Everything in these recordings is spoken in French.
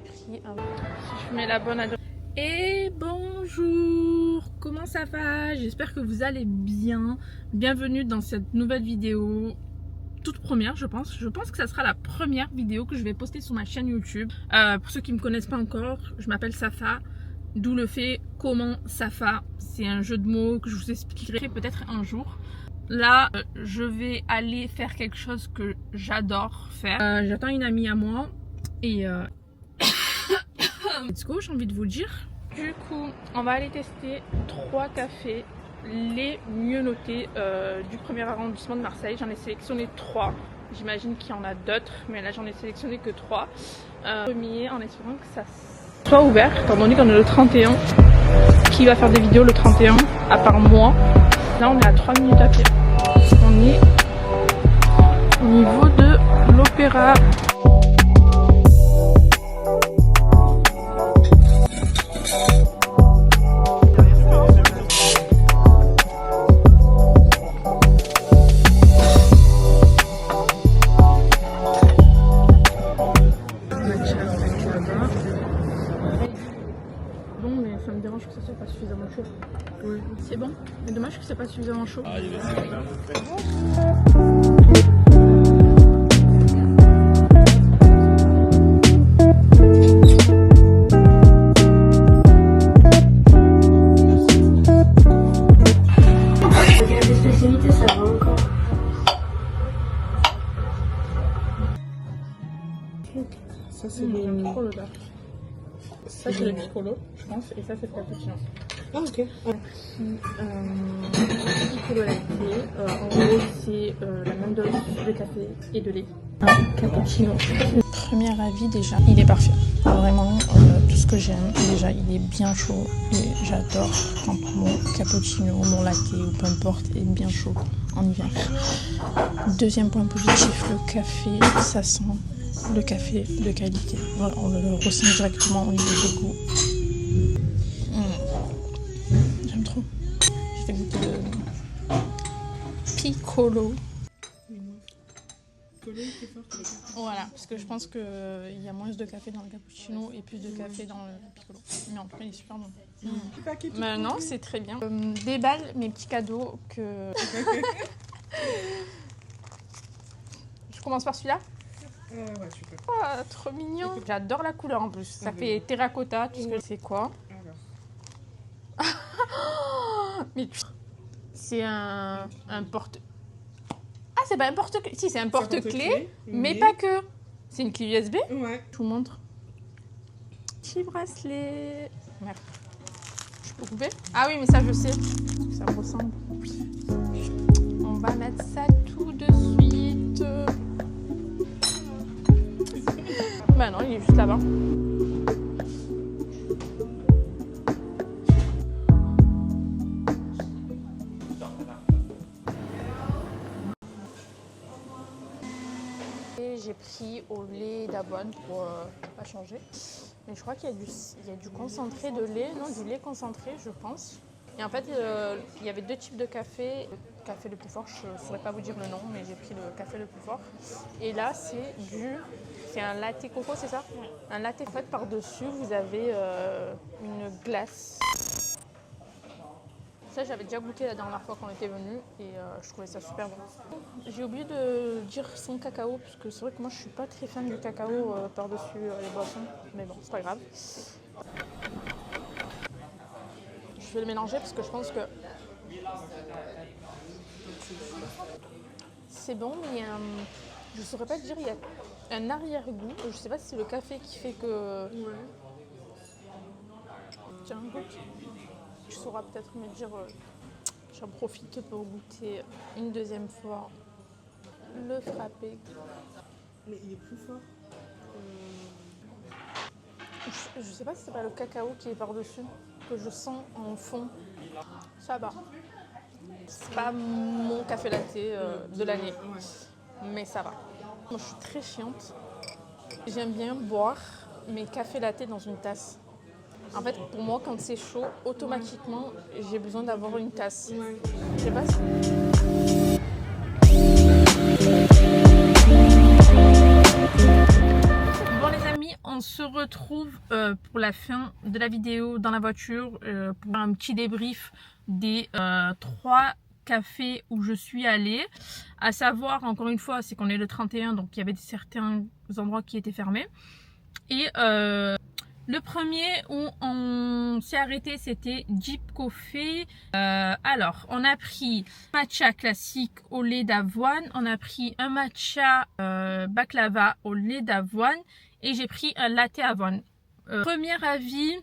pris un... Si je mets la bonne adresse. Et bonjour, comment ça va? J'espère que vous allez bien. Bienvenue dans cette nouvelle vidéo. Toute première, je pense que ça sera la première vidéo que je vais poster sur ma chaîne YouTube. Pour ceux qui ne me connaissent pas encore, je m'appelle Safa, d'où le fait comment Safa. C'est un jeu de mots que je vous expliquerai peut-être un jour. Là, je vais aller faire quelque chose que j'adore faire. J'attends une amie à moi et let's go, j'ai envie de vous le dire. Du coup, on va aller tester 3 cafés les mieux notés du premier arrondissement de Marseille. J'en ai sélectionné 3. J'imagine qu'il y en a d'autres, mais là j'en ai sélectionné que 3. Premier, en espérant que ça soit ouvert, étant donné qu'on est le 31. Qui va faire des vidéos le 31 à part moi? Là on est à 3 minutes à pied. On est au niveau de l'Opéra. Ça me dérange que ça soit pas suffisamment chaud. Oui. C'est bon, mais dommage que c'est pas suffisamment chaud. Ah, il est Les spécialités, ça va encore. Ça c'est le piccolo là. Ça c'est le piccolo, je pense, et ça c'est le cappuccino. Ah ok. Piccolo latte, en gros c'est la même dose de café et de lait. Un cappuccino. Premier avis déjà, il est parfait. Vraiment, tout ce que j'aime, déjà il est bien chaud et j'adore quand mon cappuccino, mon latte ou peu importe est bien chaud en hiver. Deuxième point positif, le café, ça sent le café de qualité. Voilà, on le ressent directement au niveau du goût. J'aime trop. Je vais goûter le piccolo. Voilà, parce que je pense qu'il y a moins de café dans le cappuccino et plus de café dans le piccolo. Mais en tout cas, il est super bon. Mais non, c'est très bien. Déballe mes petits cadeaux que... Je commence par celui-là. Ouais, tu peux. Oh, trop mignon. J'adore la couleur en plus. Ça fait terracotta, tu sais c'est quoi. Mais c'est un porte... Ah, c'est pas un porte-clés. Si, c'est un porte-clés, mais pas que. C'est une clé USB. Ouais. Je vous montre. Petit bracelet. Merde. Je peux couper? Ah oui, mais ça, je sais. Parce que ça me ressemble. On va mettre ça tout de suite. Bah non, il est juste là-bas. J'ai pris au lait d'avoine pour pas changer. Mais je crois qu'il y a du concentré de lait, non, du lait concentré, je pense. Et en fait, il y avait 2 types de café. Le café le plus fort, je ne saurais pas vous dire le nom, mais j'ai pris le café le plus fort. Et là, c'est un latte coco, c'est ça? Un latte, en fait, par-dessus, vous avez une glace. Ça, j'avais déjà goûté la dernière fois qu'on était venu et je trouvais ça super bon. J'ai oublié de dire sans cacao, parce que c'est vrai que moi, je suis pas très fan du cacao par-dessus les boissons. Mais bon, c'est pas grave. Je vais le mélanger parce que je pense que c'est bon, mais je saurais pas te dire, il y a un arrière-goût. Je sais pas si c'est le café qui fait que... Ouais. Tiens, goûte. Tu sauras peut-être me dire, j'en profite pour goûter une deuxième fois le frappé. Mais il est plus fort. Je sais pas si c'est pas le cacao qui est par-dessus, que je sens en fond. Ça va. C'est pas mon café latte de l'année, mais ça va. Moi je suis très chiante. J'aime bien boire mes cafés latte dans une tasse. En fait, pour moi, quand c'est chaud, automatiquement, j'ai besoin d'avoir une tasse. Je sais pas si... Bon les amis, on se retrouve pour la fin de la vidéo dans la voiture pour un petit débrief des 3 cafés où je suis allée. À savoir, encore une fois, c'est qu'on est le 31, donc il y avait certains endroits qui étaient fermés. Et le premier où on s'est arrêté, c'était Jeep Coffee. Alors, on a pris un matcha classique au lait d'avoine, on a pris un matcha baklava au lait d'avoine et j'ai pris un latte avoine. Premier avis,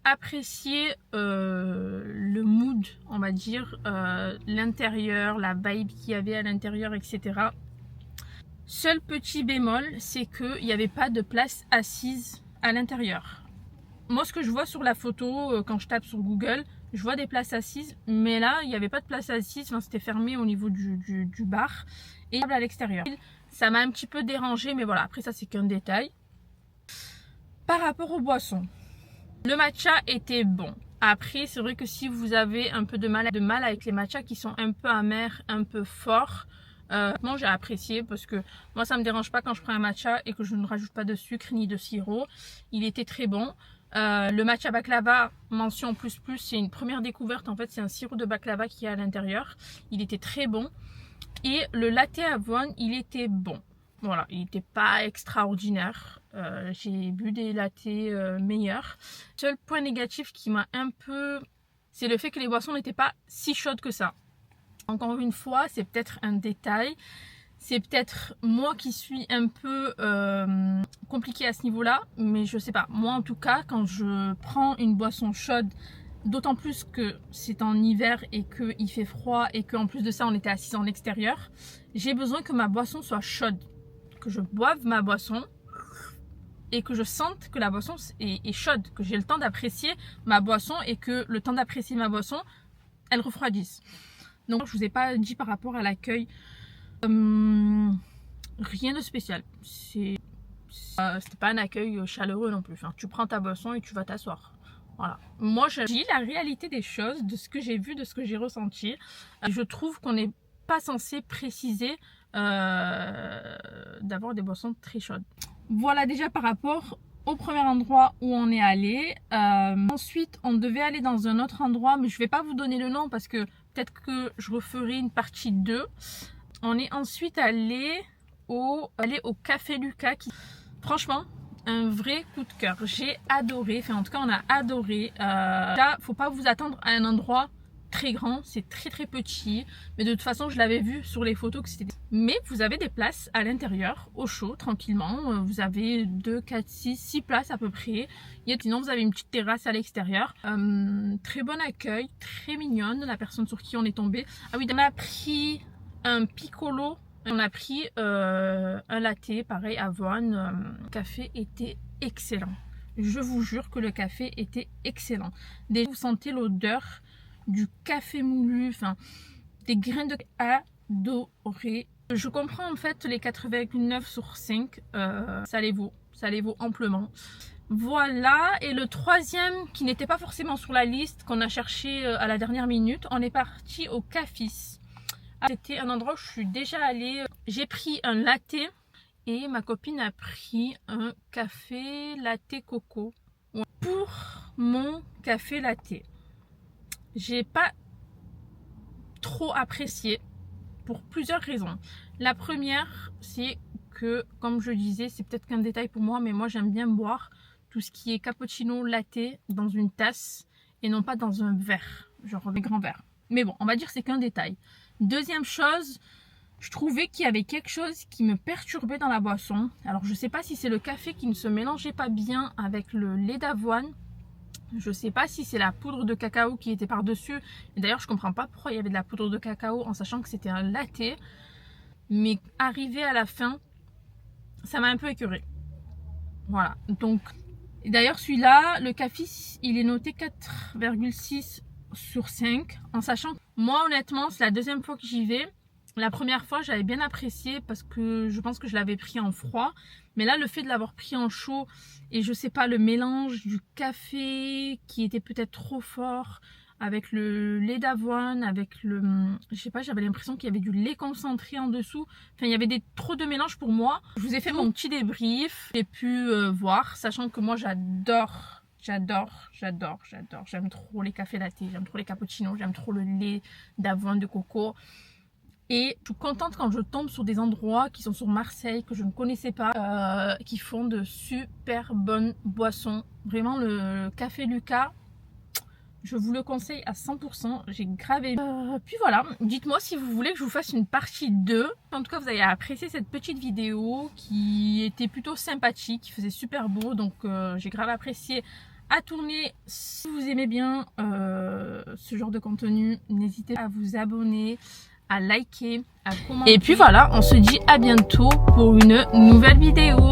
apprécier le mood, on va dire, l'intérieur, la vibe qu'il y avait à l'intérieur, etc. Seul petit bémol, c'est qu'il n'y avait pas de place assise à l'intérieur. Moi, ce que je vois sur la photo, quand je tape sur Google, je vois des places assises, mais là, il n'y avait pas de place assise, enfin, c'était fermé au niveau du bar et à l'extérieur. Ça m'a un petit peu dérangé, mais voilà, après ça, c'est qu'un détail. Par rapport aux boissons, le matcha était bon. Après, c'est vrai que si vous avez un peu de mal avec les matchas qui sont un peu amers, un peu forts, moi j'ai apprécié parce que moi ça me dérange pas quand je prends un matcha et que je ne rajoute pas de sucre ni de sirop. Il était très bon. Le matcha baklava, mention plus, c'est une première découverte. En fait, c'est un sirop de baklava qui est à l'intérieur. Il était très bon. Et le latte avoine, il était bon. Voilà, il n'était pas extraordinaire. J'ai bu des lattés meilleurs. Seul point négatif qui m'a un peu... c'est le fait que les boissons n'étaient pas si chaudes que ça. Encore une fois, c'est peut-être un détail. C'est peut-être moi qui suis un peu compliquée à ce niveau-là. Mais je sais pas. Moi, en tout cas, quand je prends une boisson chaude, d'autant plus que c'est en hiver et qu'il fait froid et qu'en plus de ça, on était assis en extérieur, j'ai besoin que ma boisson soit chaude. Que je boive ma boisson et que je sente que la boisson est chaude. Que j'ai le temps d'apprécier ma boisson et que le temps d'apprécier ma boisson, elle refroidisse. Donc, je vous ai pas dit par rapport à l'accueil... rien de spécial. C'était pas un accueil chaleureux non plus. Enfin, tu prends ta boisson et tu vas t'asseoir. Voilà. Moi, je dis la réalité des choses, de ce que j'ai vu, de ce que j'ai ressenti. Je trouve qu'on n'est pas censé préciser d'avoir des boissons très chaudes. Voilà déjà par rapport au premier endroit où on est allé. Ensuite, on devait aller dans un autre endroit, mais je vais pas vous donner le nom parce que peut-être que je referai une partie 2. On est ensuite allé au Café Lucas. Franchement, un vrai coup de cœur. J'ai adoré. Enfin, en tout cas, on a adoré. Là, faut pas vous attendre à un endroit très grand. C'est très très petit. Mais de toute façon, je l'avais vu sur les photos que c'était... Mais vous avez des places à l'intérieur, au chaud, tranquillement. Vous avez 2, 4, 6 places à peu près. Sinon, vous avez une petite terrasse à l'extérieur. Très bon accueil, très mignonne la personne sur qui on est tombé. Ah oui, on a pris... un piccolo, on a pris un latte, pareil, avoine. Le café était excellent. Je vous jure que le café était excellent. Déjà, vous sentez l'odeur du café moulu, enfin, des grains de adoré. Je comprends en fait les 4,9 sur 5, ça les vaut amplement. Voilà, et le troisième qui n'était pas forcément sur la liste, qu'on a cherché à la dernière minute, on est parti au Cafis. C'était un endroit où je suis déjà allée. J'ai pris un latte et ma copine a pris un café latte coco. Pour mon café latte, j'ai pas trop apprécié pour plusieurs raisons. La première, c'est que, comme je disais, c'est peut-être qu'un détail pour moi, mais moi j'aime bien boire tout ce qui est cappuccino, latte dans une tasse et non pas dans un verre, genre des grands verres. Mais bon, on va dire que c'est qu'un détail. Deuxième chose, je trouvais qu'il y avait quelque chose qui me perturbait dans la boisson. Alors je sais pas si c'est le café qui ne se mélangeait pas bien avec le lait d'avoine. Je sais pas si c'est la poudre de cacao qui était par-dessus. D'ailleurs, je comprends pas pourquoi il y avait de la poudre de cacao en sachant que c'était un latte. Mais arrivé à la fin, ça m'a un peu écœuré. Voilà. Donc, d'ailleurs, celui-là, le Cafis, il est noté 4,6 sur 5. En sachant que moi, honnêtement, c'est la deuxième fois que j'y vais. La première fois, j'avais bien apprécié parce que je pense que je l'avais pris en froid. Mais là, le fait de l'avoir pris en chaud et je sais pas, le mélange du café qui était peut-être trop fort avec le lait d'avoine, avec le... Je sais pas, j'avais l'impression qu'il y avait du lait concentré en dessous. Enfin, il y avait trop de mélange pour moi. Je vous ai fait mon petit débrief. J'ai pu voir, sachant que moi j'adore. J'aime trop les cafés latte, j'aime trop les cappuccinos, j'aime trop le lait d'avoine, de coco. Et je suis contente quand je tombe sur des endroits qui sont sur Marseille, que je ne connaissais pas, qui font de super bonnes boissons. Vraiment, le café Lucas, je vous le conseille à 100%. J'ai grave aimé. Puis voilà, dites-moi si vous voulez que je vous fasse une partie 2. En tout cas, vous avez apprécié cette petite vidéo qui était plutôt sympathique, qui faisait super beau. Donc, j'ai grave apprécié à tourner. Si vous aimez bien ce genre de contenu, n'hésitez pas à vous abonner, à liker, à commenter. Et puis voilà, on se dit à bientôt pour une nouvelle vidéo.